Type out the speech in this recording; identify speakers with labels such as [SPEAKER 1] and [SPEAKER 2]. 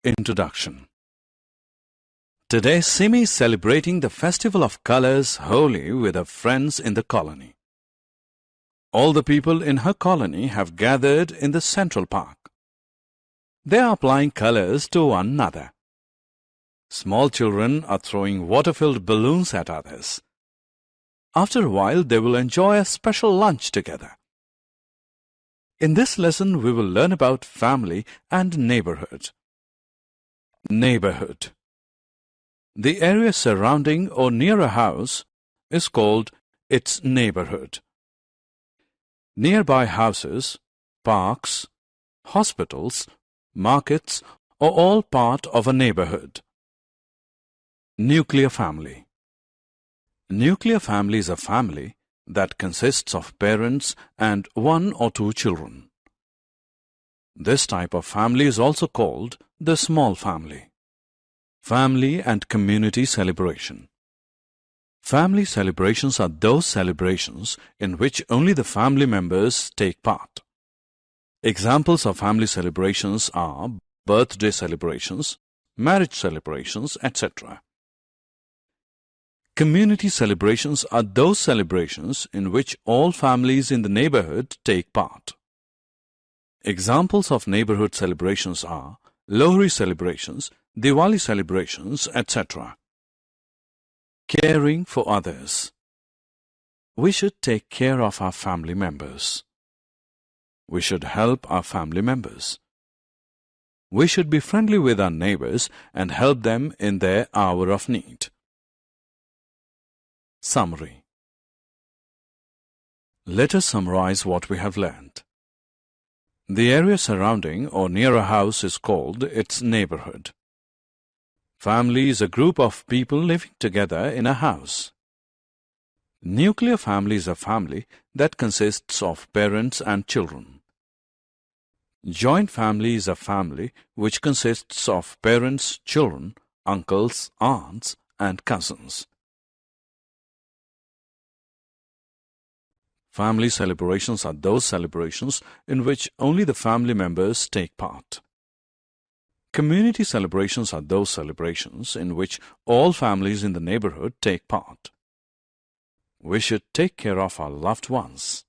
[SPEAKER 1] Introduction. Today, Simi is celebrating the festival of colors Holi with her friends in the colony. All the people in her colony have gathered in the central park. They are applying colors to one another. Small children are throwing water-filled balloons at others. After a while, they will enjoy a special lunch together. In this lesson, we will learn about family and neighborhood. Neighborhood. The area surrounding or near a house is called its neighborhood. Nearby houses, parks, hospitals, markets are all part of a neighborhood. Nuclear family. Nuclear family is a family that consists of parents and one or two children. This type of family is also called the small family. Family and community celebration. Family celebrations are those celebrations in which only the family members take part. Examples of family celebrations are birthday celebrations, marriage celebrations, etc. Community celebrations are those celebrations in which all families in the neighborhood take part. Examples of neighborhood celebrations are Lohri celebrations, Diwali celebrations, etc. Caring for others. We should take care of our family members. We should help our family members. We should be friendly with our neighbors and help them in their hour of need. Summary. Let us summarize what we have learned. The area surrounding or near a house is called its neighborhood. Family is a group of people living together in a house. Nuclear family is a family that consists of parents and children. Joint family is a family which consists of parents, children, uncles, aunts, and cousins. Family celebrations are those celebrations in which only the family members take part. Community celebrations are those celebrations in which all families in the neighborhood take part. We should take care of our loved ones.